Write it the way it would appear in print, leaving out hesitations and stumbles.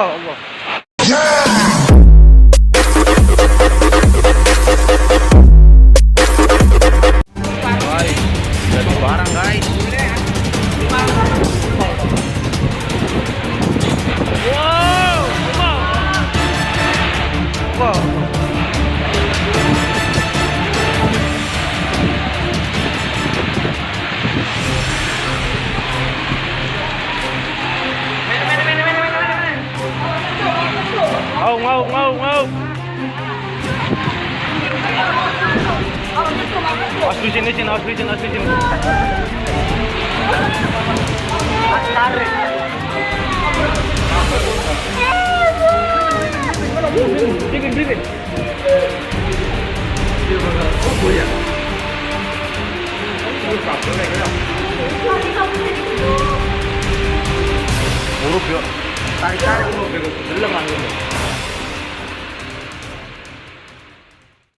Allah. Guys, jadi barang guys. Wow, wow. Mau. Awas di sini. Tarik. Dikit. Oh ya. Buruk yuk. Tarik dulu, belum angin.